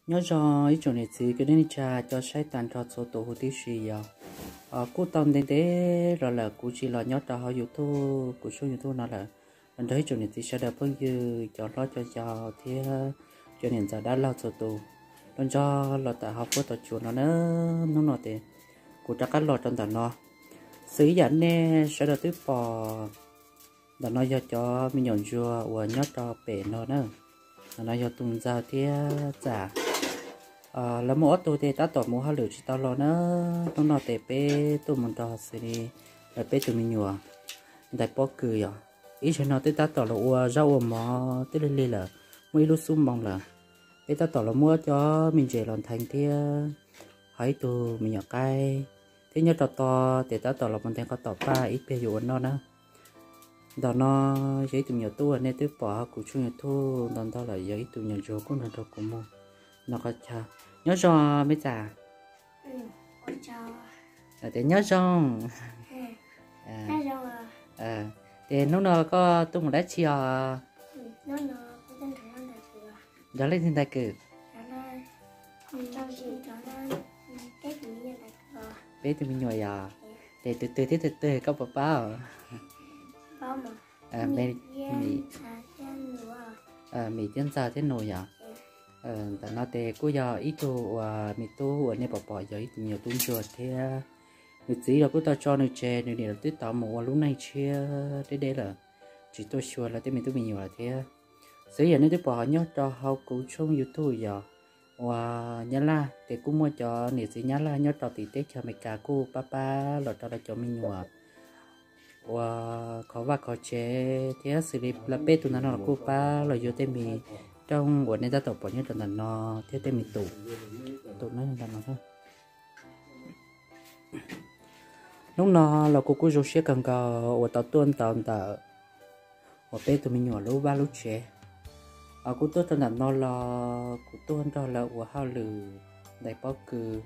nhớ cho ý chỗ này gì cái đến cha cho sai tàn cho số tổ hữu tí gì à cú tâm đến thế rồi là cú chỉ là nhớ cho họ YouTube cú số YouTube nó là mình thấy chỗ này thì sẽ được phân dư cho lo cho thì cho nên giờ đã lo số tổ nên cho là tại học với tổ chuột nó nó thì cú chắc cắt lo trong tận nó sử dụng nè sẽ được tiếp bò đó nó cho mình nhận chưa và nhớ cho bể nó nữa nó do tung ra thì giả là mỗi tôi thì ta tỏ mua hai lửa chỉ tao lo nó tệ pe tôi muốn cho xử lý là pe tụi mình nhua đại bó cười à ý cho nó tới ta tỏ là ua rau mò tới lên là mấy lúc sum mong là pe ta tỏ là mua cho mình về làm thành thì hãy tụi mình nhỏ cay thế nhớ to để ta tỏ là mình thành có tỏ ba ít pe dụ nó nữa đó nó giấy tụi nhiều tu nên tôi bỏ của chúng nhiều tu đó đó là giấy tụi nhiều chỗ cũng là đồ của mua nó có cha nhớ cho mấy già để nhớ cho để nó có tung đá chia đó lên thiên tài cử bé tụi mình nhồi à để từ có bảo bảo mì chân sa thế nồi à tại nó để cô giờ ít đồ mì tô ở nơi bỏ giấy thì nhiều tung chuột thế người gì là cô ta cho người chè người này là tết tao một lúc này chia đây là chỉ tôi chuột là tết mình nhiều là thế sử dụng nơi bỏ nhớ cho học cố trong YouTube giờ và nhớ là để cô mua cho người gì nhớ là nhớ cho tí tết cho mấy cả cô papa là cho mình nhiều và có chế thế xử lý là bé tụi nó cô ba là vô tên mình trong quần này ta tập bao nhiêu trận nó thế tên mình tụ nó là nó thôi lúc nó là cô rồi sẽ cần cầu và tao tuân tao và bé tụi mình nhỏ lúc ba lúc trẻ cô tuân trận nó là cô tuân cho là của hai lử đại bao cừ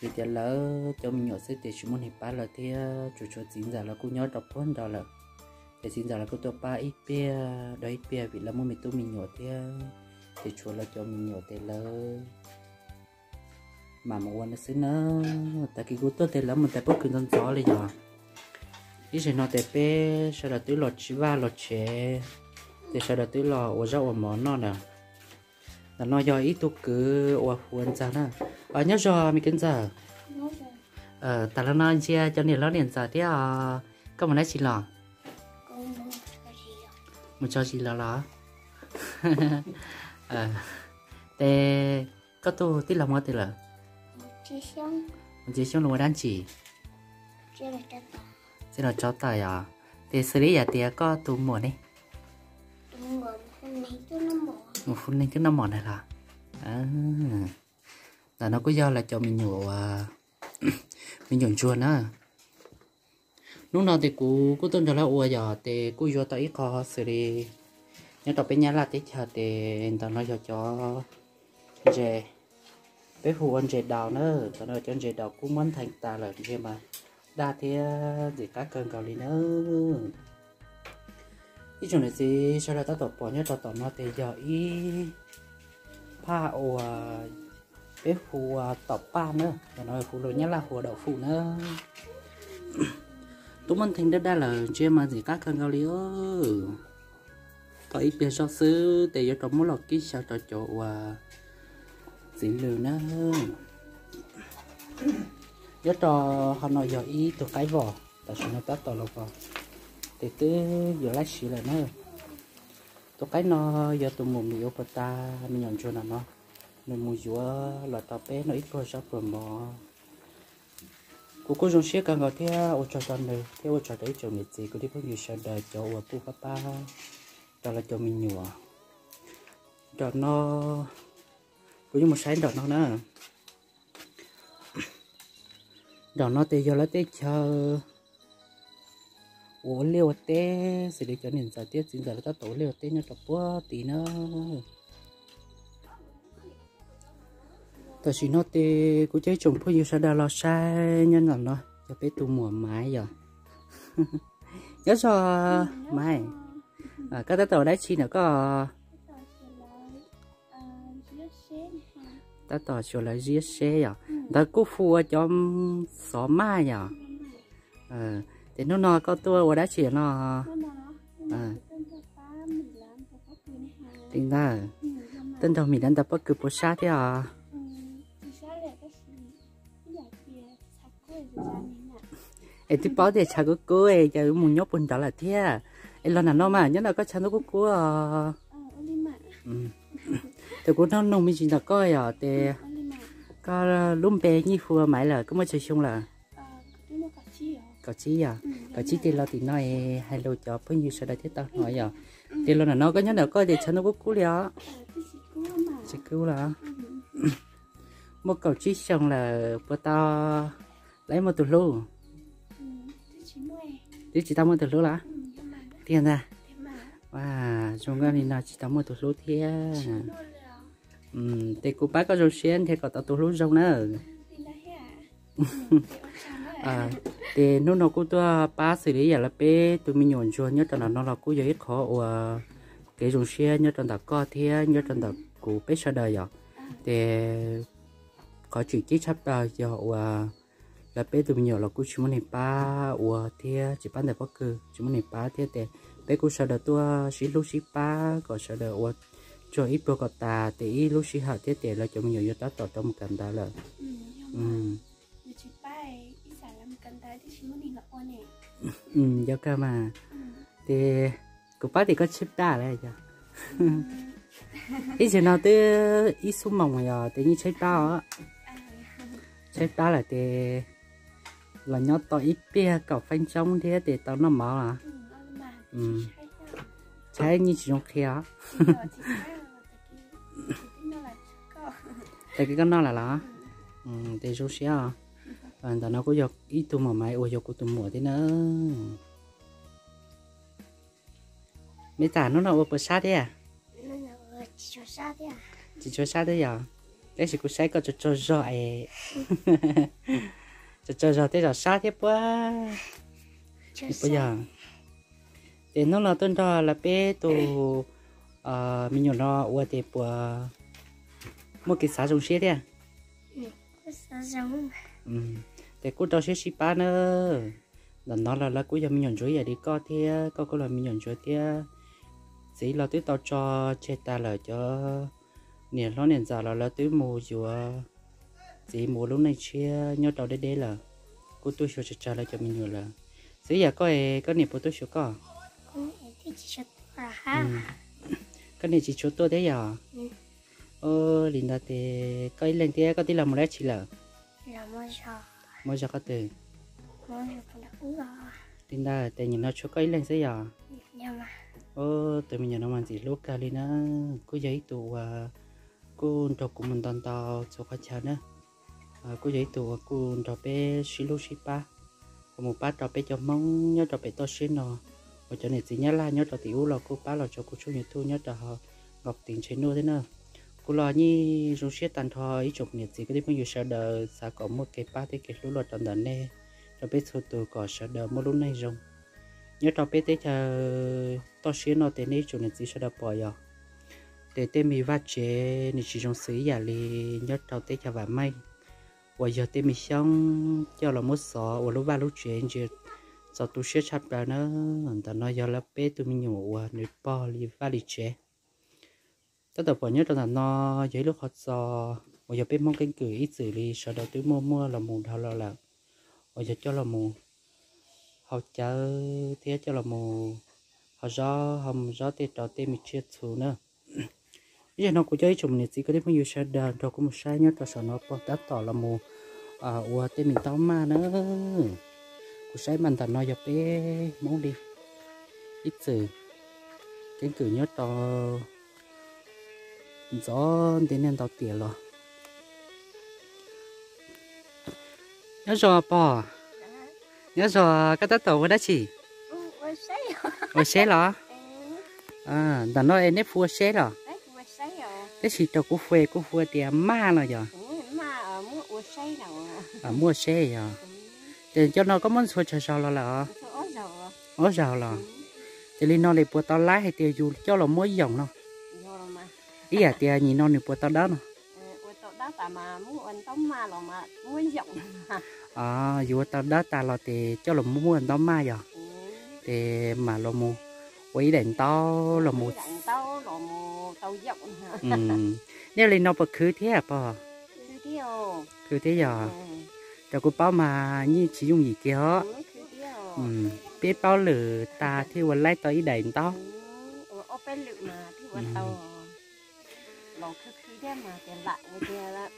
vì thế là cho mình nhỏ sẽ để chúng mình hiện tại là thế chủ chính giờ là cô nhớ đọc hơn đó là để chính giờ là cô tôi ba ít bia đấy bia vì là mình tôi mình nhỏ thế để chủ là cho mình nhỏ thế là mà một quan xứ nữa tại khi cô tôi thế là mình tại bất cứ con gió lên rồi ý sẽ nói tại bé sau đó tới lọt chỉ ba lọt trẻ để sau đó tới lọt ở rau ở món nó nè là nó do ít tôi cứ ở phụ ra nè nhớ cho mình kiến giờ tại là nó chia cho nên nó liền giờ thế có một lẽ chỉ là một cho chỉ là để có tôi tí lòng thì là chỉ xong rồi đang chỉ sẽ là cho tài à để xử lý thì có tụ mùa này một phút này chứ nó mòn này là nó có do là cho mình nhổ mình nhổ chuồn á lúc nào thì cô tuân cho là ua giờ thì cô vô tới có xử lý nhưng tập bên nhà là tích hợp thì tao nói cho dễ bé phụ anh dễ đào nữa tao nói cho dễ đào cũng muốn thành ta là gì mà đa thì gì các cơn cầu đi nữa cái chỗ này gì sau đó tao tập bỏ nhớ tao nó thì giờ ý pha ua bé phụ tập ba nữa tao nói phụ rồi nhớ là phụ đậu phụ nữa tụi mình thành đất đa là chơi mà gì các cơn cầu đi có ít biệt so sứ để cho trong mỗi lọt ký sao cho chỗ và dĩ lừa nó rất cho họ nói giờ ý tụi cái vỏ tại sao nó tắt tỏ lọc vào để cứ giờ lái xí lại nữa tụi cái nó giờ tụi mồm nhiều của ta mình nhận cho nó nên mua dúa là tao bé nó ít rồi sao vừa mò cô dùng xe càng gọi theo ô cho này theo ô cho đấy chỗ này gì có đi bao nhiêu sao đời chỗ ở pu papa đó là cho mình nhựa đó nó có như một sáng đó nó nữa đó nó thì giờ là tết chờ ủa liều tết sẽ để cho nên giờ tết chính giờ là ta tổ liều tết nó tập quá tí nữa tại vì nó thì cũng chơi trồng bao nhiêu sao đó là sai nhân là nó cho bé tu mùa mái giờ nhớ cho mày các tàu đấy chi nữa có ta tỏ chỗ là giết xe à ta cũng phù cho xó mai à thì nó có tôi ở đó chỉ nó tính ra tên đầu mình đang tập bất cứ bớt sát thế à em thì bảo để cha cô ấy giờ muốn nhóc bún đó là thế em lo nó mà nhớ là có cha nó cô thì cô nó nông mình chỉ là coi à thì có lúm bè như phù mãi là có mấy chơi chung là có chí à có chí thì lo thì nói hay lo cho bao nhiêu sau đây thế tao nói à thì lo là nó có nhớ là coi để cha nó cô liền chỉ cứu là một cầu chí xong là bữa tao lấy một tủ luôn đi chỉ tao một tủ luôn là tiền ra và trong cái này là chỉ tao một tủ luôn thì thì cô bác có rau xén thì có tao tủ luôn rau nữa thì nó cũng tôi ba xử lý là bé tụi mình nhổn cho nhất là nó là cũng dễ khó và cái rau xén nhất là có thì nhất là của bé sau đời rồi thì có chuyện chỉ chấp vào giờ là bé tụi mình nhỏ là cũng chỉ muốn này ba và thì chỉ bán được bất cứ chỉ muốn này ba thì bé cũng sau đời tôi xí lúc xí ba còn sau đời và cho ít bữa còn ta thì lúc xí hạt thì là cho mình nhỏ nhất tao trong một cảnh đó là do cơ mà thì của bác thì có chip đá này chứ ít chuyện nào tới ít số mỏng rồi tự nhiên chip đá là thì là nhớ to ít bia cậu phanh trong thế thì tao nó mở à trái như chỉ trong kia tại cái nó là thì số xe tao nó có giọt ít tụi mà máy ôi giọt của tụi mùa thế nữa mấy tả nó nào ở sát thế à chỉ cho sát thế à cái gì cũng sai có cho rồi cho rồi thế là sát thế quá bây giờ thì nó là tên đó là bé tụ mình nhổ nó qua thì bữa một cái xã giống xe đấy à thì cô cho xe ship nữa là nó là cô giờ mình nhổ rồi đi co thì có là mình nhổ rồi thì chỉ là tới tao cho chết ta là cho nè nó nè giờ là tới mùa vừa chỉ mùa lúc này chia nhớ tao đấy là cô tôi sẽ trả lại cho mình nhiều là chỉ giờ có nè bố tôi sẽ có cái này chỉ cho tôi đấy à liền là thì cái lên thì có tí là một lát chỉ là mới giờ có từ liền là thì nhìn nó cho cái lên sẽ à tụi mình nó mang gì lúc cả đi nữa có giấy tụ cô trò của mình toàn tàu cho khách cha nữa cô giấy tụ cô trò bé xí lô xí ba một bát trò bé cho mong nhớ trò bé to xí nó và cho nên chỉ nhớ là nhớ trò tiểu là cô bác là cho cô chú nhật thu nhớ trò ngọc tiền chế nuôi thế nữa cô lo như rong xí tàn thò ít chục nhiệt gì cái đấy bao nhiêu sao đờ sao có một cái bát thì cái lúa tròn đần nè trò bé số tụ có sao đờ một lúc này rong nhớ trò bé thế chờ to xí nó thế này chủ nhật gì sao đờ bỏ giờ để tên mi vắt chế nên chỉ trong xí giả li nhớ trò thế chờ và may và giờ tên mi xong cho là một sọ và lúc ba lúc chuyện chứ sau tôi sẽ chặt ra nó ta nói giờ là bé tôi mình nhủ nửa bò li va li chế tất cả bọn nhớ là nó giấy lúc họ sò và giờ bé mong canh cười ít xử lý sau đó tôi mua là mù thao là và giờ cho là mù họ chờ thế cho là mù họ gió tê trò tê mi chết xuống nữa bây giờ nó cũng chơi chồng này chỉ có đến bao nhiêu sao đàn rồi cũng một sai nhá cho nó bỏ đắt tỏ là mù tê mình tao mà nữa cũng sai mình thật nói giờ bé muốn đi ít sự cái cử nhớ to gió đến nên tao tiền rồi nhớ rồi bỏ nhớ rồi cái tao tàu đó chỉ ở xe rồi đàn nói em nếp phua xe rồi cái gì tao cũng phê thì ma rồi giờ mua xe rồi thì cho nó có món xôi chờ là ở giàu là thì lên nó để bữa tao lái hay tiêu dù cho là muối dòng đâu ý à tia nhìn non được bữa tao đó nè bữa tao đó ta mà muốn ăn tôm mà là mà muốn dọn dù tao đó ta là thì cho là muốn tao mai rồi thì mà là mua quỷ đèn to là mua tao là mua tao dọn nếu lên nó bật khứ thế à bò khứ thế giờ cho cô bao mà như chỉ dùng gì kia biết bao lử ta thìวันlấy tới đèn to ở bên lử mà thìวันtao lò khứ thế mà tiền lạ người là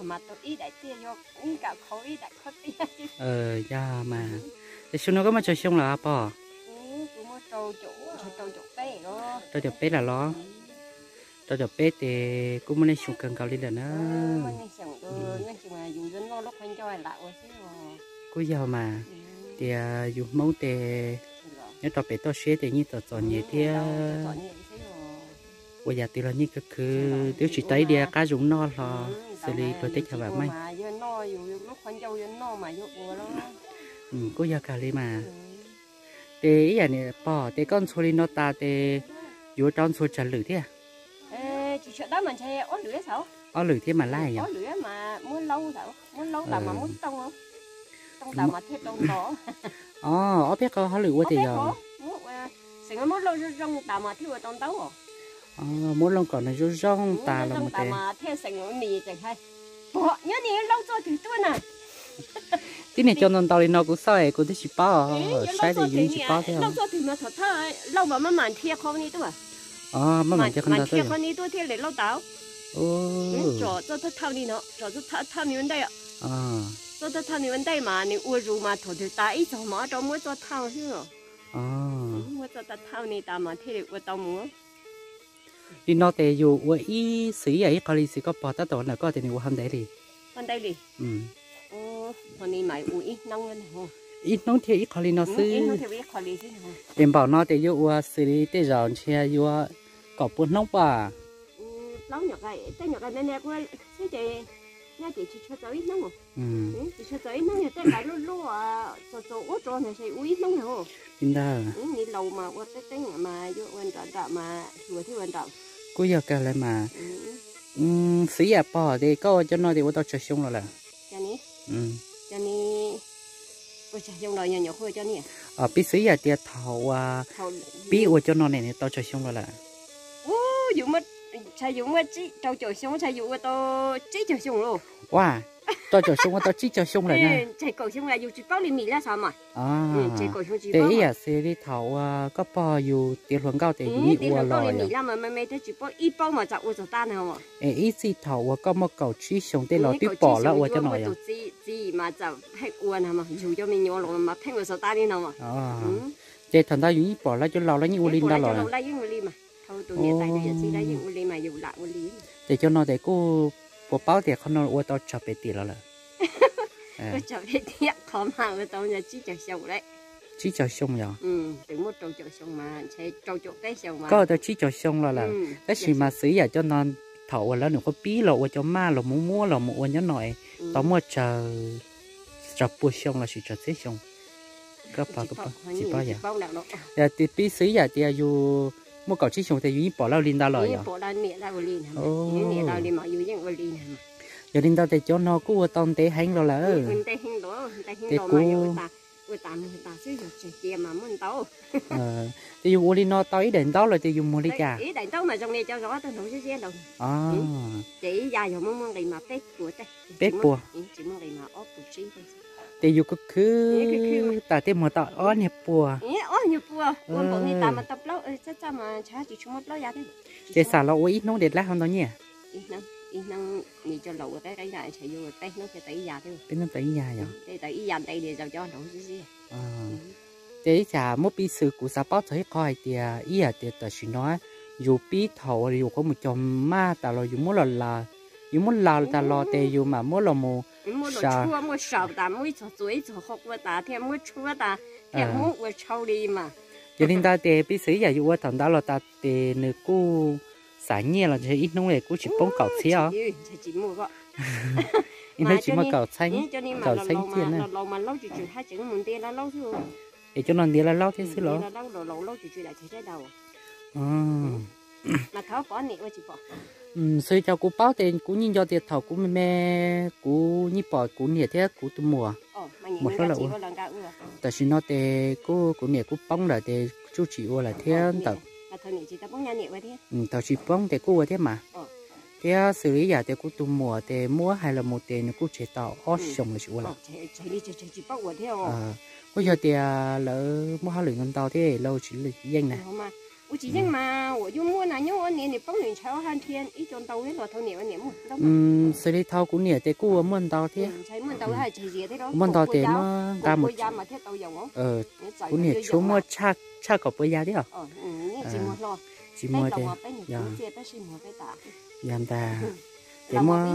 mà tôi ít đại tiền vô cũng cả khối ít đại khối tiền dạ mà để xuống nó có mà chơi xong là bò cũng mua trâu chỗ bé đó trâu chỗ bé là lo trâu chỗ bé thì cũng muốn xuống cần cao lên là nó nên chỉ mà dùng dân lo lúc anh cho lại rồi cứ giờ mà thì dùng máu thì nếu trâu bé to xé thì như tao chọn nhẹ thì bây giờ thì là như cái cứ nếu chỉ thấy đi cá dùng no là xử lý rồi tích cho bạn mấy cứ giờ cả đi mà thì ý này bỏ thì con số đi nó ta thì dù trong số trả lử thế à chỉ chuyện đó mình chơi ớt lửa sao lử thế mà lai nhỉ ớt lửa mà muốn lâu sao muốn lâu là mà muốn tông không tông tao mà thiết tông đó ở biết có họ lử quá thì giờ sừng muốn lâu rong tao mà thiết tông tấu muốn lâu còn là rong ta là một cái mà thiết sừng nì chẳng hay nhớ nì lâu rồi thì tôi nè tí này cho nó tao đi nó cũng sai cũng thích chụp bao sai thì dùng chụp bao theo lâu rồi thì mà thật thà lâu mà mặn thiệt không đi tôi mặn thiệt không mặn thiệt không đi tôi thiệt để lâu tao cho thật thao đi nó cho thật thao như vấn đề ạ cho thật thao như vấn đề mà nếu uống rượu mà thôi thì ta ít cho mà cho mới cho thao chứ mới cho thật thao này ta mà thiệt để uống tao muốn đi nó thì dù uống ít xí vậy có gì có bỏ tao là có thì uống hôm đấy đi hôm đấy đi hôm nay mày uống ít nông lên hả ít nông thì ít khó đi nó xứ ít nông thì ít khó đi chứ em bảo nó thì dù xử lý tới giờ xe dù có buồn nông bà lâu nhở cái này nè qua thế chị nha chị cho cháu ít nông chị cho cháu ít nông thì cái lúa cho út rồi này sẽ ít nông hả in đó như lâu mà qua cái mà vô quan trọng mà vừa thì quan trọng cứ giờ cả lại mà xí à bỏ thì có cho nó thì tôi cho xong rồi là cho nên tôi sẽ dùng lời nhỏ khơi cho nè biết xí à thì thầu biết cho nó này tôi cho xong rồi là dùng mất sai dùng mất chỉ trâu cho xong sai dùng tôi chỉ cho xong luôn wow tôi cho xong tôi chỉ cho xong rồi nè chạy cổ xong là dùng chỉ bao lì mì là sao mà chạy cổ xong chỉ bao để sẽ đi thầu có bao dù tiền luận cao thì dùng ít uo lòi mì là mà mấy thế chỉ bao ít bao mà chặt uo cho ta này không ạ ít gì thầu có một cầu chỉ xong để lòi tiếp bỏ là uo cho nó à chỉ mà chặt hết uo nào mà dùng cho mình nhỏ rồi mà hết uo cho ta đi nào mà vậy thành ra dùng ít bỏ là cho lòi là như uo linh đó rồi lấy những uo linh mà thôi tụi nhà tay này chỉ lấy những uo linh mà dùng lại uo linh để cho nó để cô bộ báo thì không nó uo tao chọc về tiền rồi là tôi chọn cái thiệt khó mà người ta nhà chỉ chọn xong đấy chỉ cho xong rồi đừng một trâu chọn xong mà sẽ trâu chọn cái xong mà có tao chỉ cho xong rồi là cái gì mà xử giả cho nó thầu là nó có bí lộ cho ma là mua là một nhớ nội tao mua chờ bùa xong là chỉ chờ thế xong có chỉ bao giờ giờ thì bí xử giả thì dù mua cầu chỉ xong thì dù bỏ lao linh ra rồi à bỏ lao miệng ra linh hả miệng lao linh mà dù những linh hả giờ linh ta thì cho nó cũng tông té hành rồi là té hành đó mà người ta sử dụng chỉ kia mà muốn tao thì dùng linh nó tao ý định tao rồi thì dùng mua đi cả ý định tao mà trong này cho rõ tao nấu chứ đâu chỉ dài rồi muốn đi mà bếp bùa bếp bùa chỉ muốn đi mà ốp bùa xí thì dùng cứ ta thêm một tao ó nhập bùa nhập bùa còn bọn người ta mà tập lâu chắc mà chả chỉ chung một lâu giá thế để xả lâu ít nó để lát hơn đó nhỉ ít năng nghỉ cho lẩu cái này sẽ vô tết nó sẽ tẩy già thôi nó tẩy già vậy để tẩy già tẩy để cho nấu chứ gì để chả một bí sự của sao bao thấy coi thì ý là để ta chỉ nói dù bí thầu dù có một chồng ma ta lo dù muốn là ta lo để dù mà muốn là một sào ta muốn cho chuối cho học với ta thêm muốn chua ta thêm muốn với trâu đi mà cho nên ta để bí sự giờ dù thằng ta lo ta để nữ cô sáng nhẹ là chỉ ít nông này cũng chỉ bông cỏ xí à chỉ mua vậy nó chỉ mà cỏ xanh tiền này lâu mà lâu chỉ hai chữ muốn tiền là lâu thôi để cho nó tiền là lâu thế xí lâu lâu lâu chỉ là chỉ đầu mà tháo bỏ nè ơi chị bỏ xây cho cú báo tiền cú nhìn cho tiền thầu cú mẹ cú nhị bỏ cú nhẹ thế cú tụi mùa một số là tại vì nó để cú nhẹ cú bông là để chú chỉ là thế tao tao chỉ bông để cú thế mà thế xử lý giả để cú tụi mùa để mua hay là một tiền cú chỉ tao ót xong là chịu là bây giờ thì lỡ mua hai lượng tao thế lâu chỉ là danh này我之前嘛，我就摸那牛，我年年帮人炒半天，一种刀的老头年我年摸。xử lý thao cũng nhiều, để cua mua tao thế. Mua tao hay chỉ gì thế đó. Mua tao thì mà ra một. Mà thế tao dùng không? Cũng nhiều, chú mua cha có bơi ra đấy à? Chỉ mua lo. Chỉ mua thế. Dạ. Dạ ta. Để mua.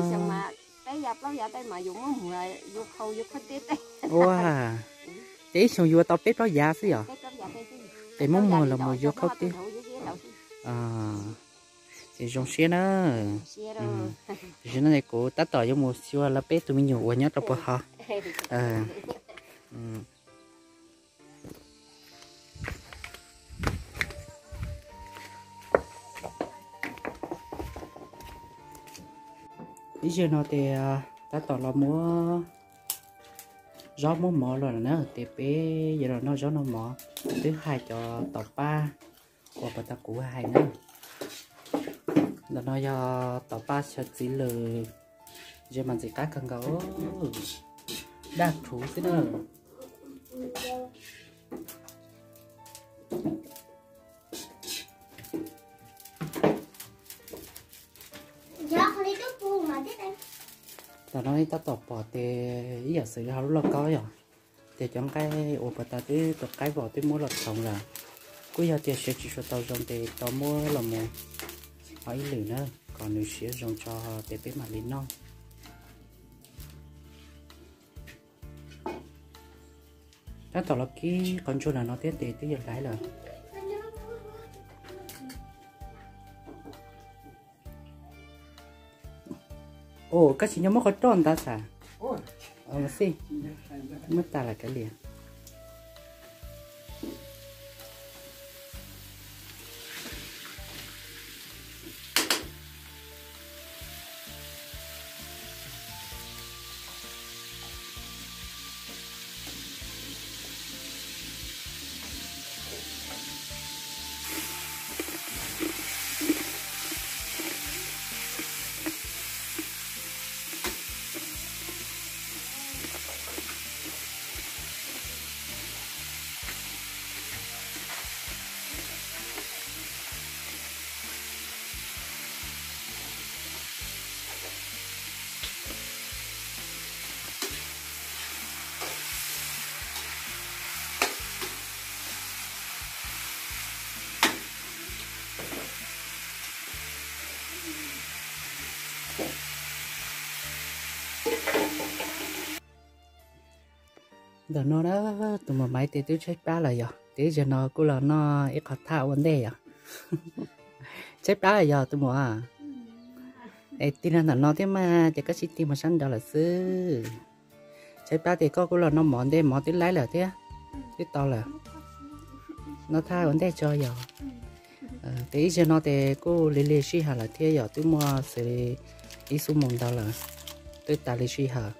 Cái giáp lâu giáp đây mà dùng mùa dùng khâu dùng khâu tết đấy. Wow. Để xong dùng tao bếp đó giá xí à? Để mong mùa là mùa vô khâu tết. Thì trong xe nữa. Thì nó này cũng tắt tỏi cho một xíu là bếp tụi mình nhiều quá nhớ trong bờ họ. Bây giờ nó thì tắt tỏi là mua gió mua mỏ rồi nữa thì bé giờ nó gió nó mỏ thứ hai cho tỏi ba hoặc là ta củ hai nữa là nó do tỏi ba sẽ chỉ là giờ mình chỉ cá cần gấu đa thú thế nữa ta nói ta tọt bỏ thì ý giờ xử hao lúc có rồi thì trong cái ô bà ta tới tập cái vỏ tới mua lọt xong rồi cuối giờ thì sẽ chỉ cho tao dùng thì tao mua là một hỏi lử nữa còn nếu sẽ dùng cho để bé mà lên non ta tao là cái con chua là nó tiết thì tới giờ cái là ồ cái gì nó mất có tròn ta sao mà xí mất ta là cái liền giờ nó đó tụi mà máy thì tôi check ba là giờ tí giờ nó cũng là nó ít khó thao vấn đề à check ba là giờ tụi mà ấy tin là nó thế mà chỉ có tin mà sẵn đó là sư check ba thì có cũng là nó món đây món tiếng lái là thế thế to là nó thao vấn đề cho giờ tí giờ nó thì cô lì lì xí hà là thế giờ tụi mà sẽ đi xuống mông đó là tôi ta lì xí hà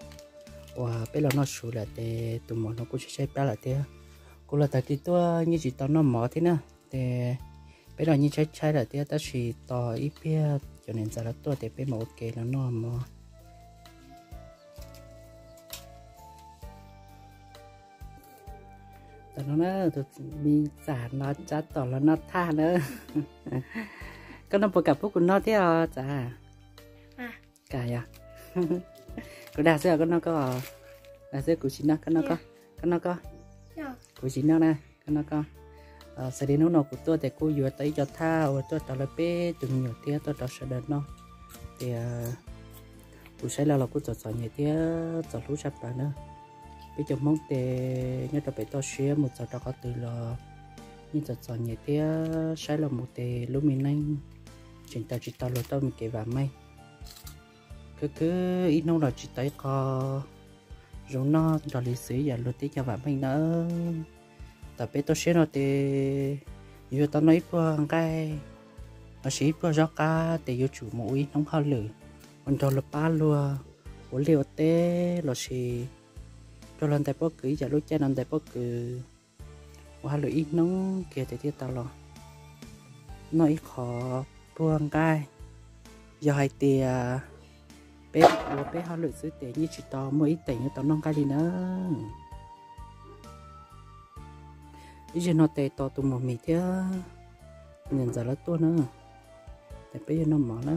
và bây giờ nó sửa lại để tụi mình nó cũng sẽ bé lại thế, cũng là tại cái tôi như chỉ tao nó mở thế nè, để bây giờ như trái là thế ta chỉ tao ít biết cho nên giờ là tôi để bé mà ok là nó mở, tao nó tụi mình giả nó chát tao là nó tha nữa, có nó bực cặp phúc của nó thế à chả, cả à. Có đa số có nó có đa số của chị nó có của chị nó nè nó có sẽ đến nó của tôi để cô vừa tới cho thao tôi cho lại bé từng nhiều tiếng tôi cho sẽ đến nó thì cô sẽ là cô cho nhiều tiếng cho lúa sắp vào nữa bây giờ mong để nhớ cho bé tôi share một giờ đó có từ là như cho nhiều tiếng sẽ là một để lúc mình anh chỉ tao là tôi mình kể vào may cứ ít nông là chỉ tới có giống nó cho lịch sử và luật tí cho bạn mình nữa tập bé tôi sẽ nói thì giờ tao nói qua cái nó xí bữa gió cá để vô chủ mũi nóng khó lử mình cho lập ba luôn của liều té là xí cho lần tại bốc cứ giờ lúc chơi lần tại bốc cứ qua lử ít nóng kia thì tao lo nó ít khó buông cay giờ hai tia bé bố bé họ lử xứ tiền như chỉ to mới ít tiền như tao nông cái gì nữa ý giờ nó tệ to tụi một mì thế nhìn giờ là tua nữa tại bây giờ nó mở nó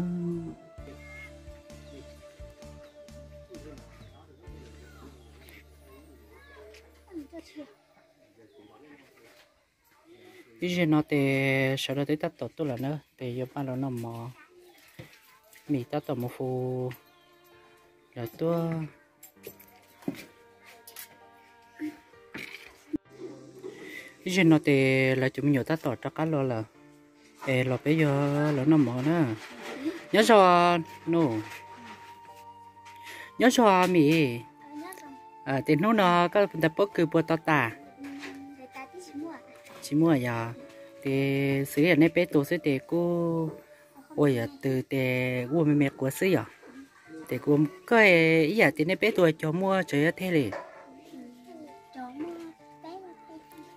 ý giờ nó tệ sau đó tới tắt tổ tôi là nữa tệ giờ ba nó mở mì tắt tổ một phù là tua ý giờ nó tệ là chúng nhiều tắt tổ cho cá lo là là bây giờ là nó mở nữa nhớ cho no nhớ cho mì tiền nó có tập bốc cứ bữa tao ta chỉ mua giờ thì sử dụng này bé tổ sẽ để cô ôi từ để mua mẹ của sử dụng để cô cái ý giờ thì này bé tổ cho mua chơi thế này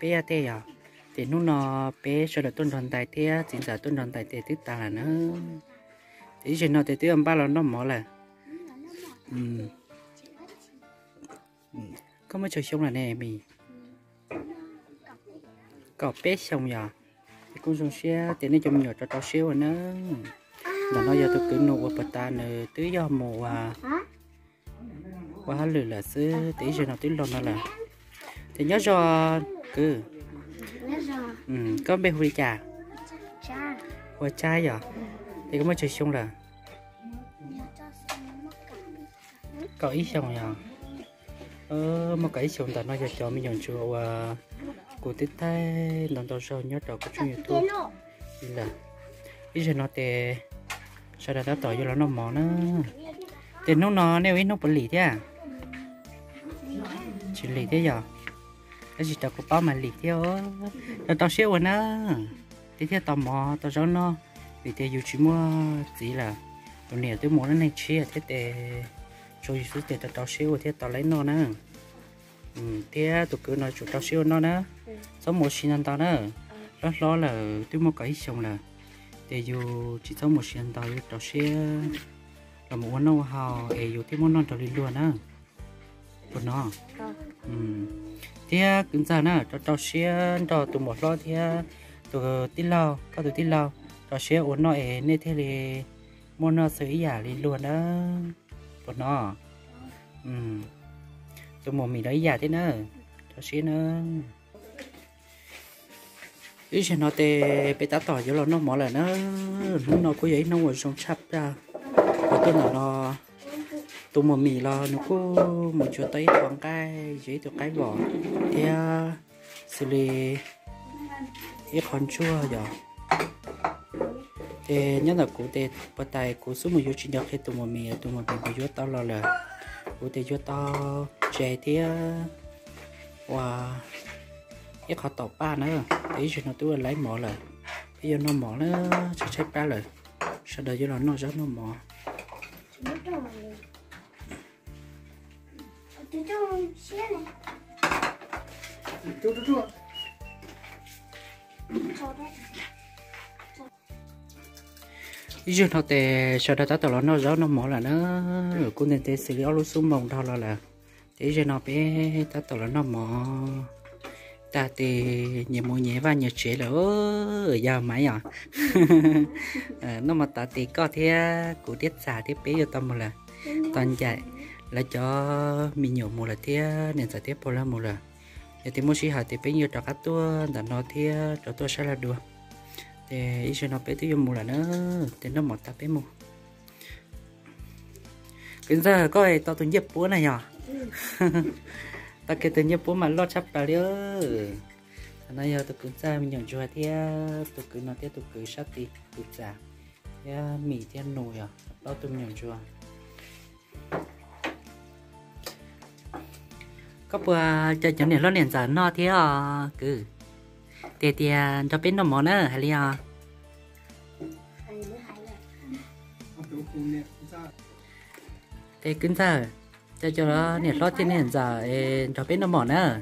bé thế à thì nó bé sau đó tuần hoàn tại thế chính là tuần hoàn tại thế tức ta là nó thì chuyện nó thì tôi ăn ba lần nó mở là có mấy chơi xong là nè mì cọp bé xong giờ thì con xong xe thì nó trong nhỏ cho tao xíu nữa là nó giờ tôi cứ nụ vào bờ ta nữa tưới do mùa quá lười là xứ tí giờ nó tưới lon nó là thì nhớ cho cứ có bé huy trà hoa chai giờ thì có mấy chơi xong là có ít xong giờ mà cái xong ta nó giờ cho mình nhận chùa và của tết thái lần đầu sau nhớ đầu của chúng YouTube là bây giờ nó tệ sau đó tỏi cho nó mỏ nữa thì nó nếu ít nó bẩn lì thế à chỉ lì thế giờ cái gì tao có bao mà lì theo tao xíu rồi nữa thế theo tao mò tao cho nó vì thế dù chỉ mua chỉ là tụi này tôi muốn nó này chia thế để cho dù thế tao xíu thế tao lấy nó nữa thế tụi cứ nói chủ tao xíu nó nữa sống một xin ăn tao nữa đó là tôi mua cái xong là để dù chỉ sống một xin tao tao xíu là một món nấu hào để dù thêm món non tao đi luôn á của nó thế cứ ra nữa tao xíu tao tụi một lo thế tụi tin lao các tụi tin lao tao xíu uống nó nên thế thì món nó sấy giả đi luôn đó của nó tụi một mình đấy giả thế nữa tao xíu nữa ý cho nó tê bé tá tỏi cho nó mỏ là nó có giấy nó ngồi trong chắp ra và tôi nó tụi một mì lo nó có một chỗ tới khoảng cái giấy từ cái vỏ thì xử lý ít con chua rồi thì nhất là cụ tê bắt tay cụ số một chỗ chỉ được khi tụi một mì có chỗ tao lo là cụ tê chỗ tao chè thì và ít họ tọt ba nữa để cho nó tôi lấy mỏ lại bây giờ nó mỏ nó sẽ chết ba lại sau đó cho nó rất nó mỏ bây giờ nó để sau đó tao nó rất nó mỏ là nó cũng nên để xử lý áo xuống mỏng thôi là để cho nó bé tao nó mỏ ta thì nhiều mùi nhẹ và nhiều chuyện là ở giờ máy à nó mà ta thì có thể cụ tiết xả tiếp bé cho tâm một là toàn chạy là cho mình nhiều một là thế nên sẽ tiếp một là một là thì mua xí hạt thì bé nhiều cho các tua là nó thế cho tôi sẽ là được thì ý nó bé tôi dùng một là nữa thì nó một ta bé một bây giờ có ai tao tôi nhấp búa này nhở ta kể từ nhấp bố mà lo chắp vào nữa nay giờ tôi cứ ra mình nhận cho thì tôi cứ nói tiếp tôi cứ sát đi tôi trả thế mì thế nồi à bao tôi nhận cho có bữa cho này nó liền giản nó thế cứ tiền cho bên nó món nữa hay là thế kính sao cho nó nhiệt lót trên nền giờ cho biết nó mỏ nữa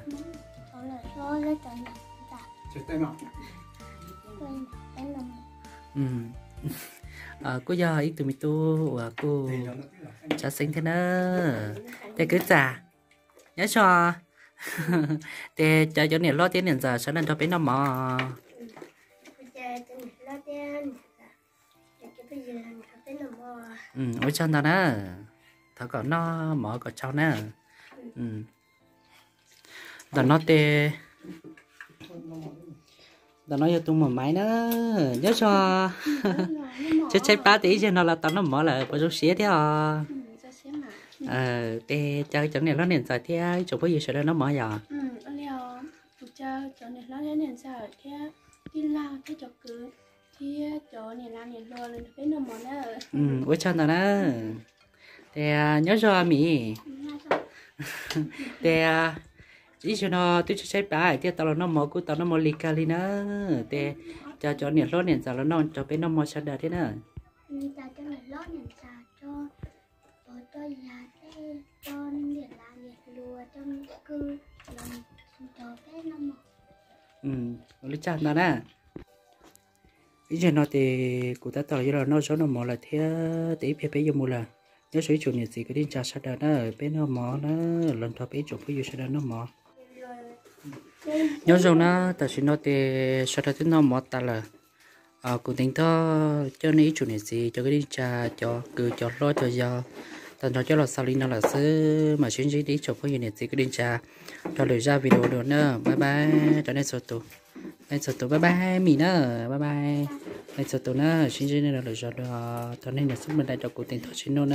cô giờ ít tụi mình tu cô cho sinh thế nữa thế cứ già nhớ cho thế cho nhiệt lót trên nền giờ cho nên cho biết nó mỏ ôi chân đó nè thằng còn nó mở có cháu nè đó nó tê đó nó cho tôi một máy nữa nhớ cho chứ chạy ba tí cho nó là tao nó mở lại có chút xía thế à tê chơi chỗ này nó nền dài thế chỗ có gì sẽ nó mở giờ chỗ này nó nền dài thế đi lao thế chỗ cứ thì chỗ này là nền lo lên cái nó mở nữa ôi chân đó nè thì nhớ cho mì thì chỉ cho nó tôi sẽ bài thì tao nó mua của tao nó mua lì cali nữa thì cho nhiệt lót nhiệt sao nó cho bên nó mua sao được thế nữa cho nhiệt lót nhiệt sao cho tôi là cái cho nhiệt là nhiệt lùa trong cư làm cho cái nó mua lý chân đó nè ý giờ nó thì cụ ta tao giờ nó số nó mua là thế tí phía bên dùng mua là nhớ sử dụng nhiệt gì cái điện sao được đó bên nó mỏ nó lần thọ bên dùng cái gì sao nó mỏ nhớ rằng nó tại sao nó thì sao đó nó mỏ ta là cụ tính thọ cho nên chủ nhiệt gì cho cái điện trà cho cứ cho lo cho do tao nói cho là sau nó là sứ mà chuyên gì đi chụp cái gì nhiệt gì cái điện trà cho lời ra video được nữa bye bye cho nên số tụ bye bye mình nữa bye bye nên số tụ nữa chuyên gì này là lời ra đó cho nên là sức mình đại cho cụ tính thọ chuyên nữa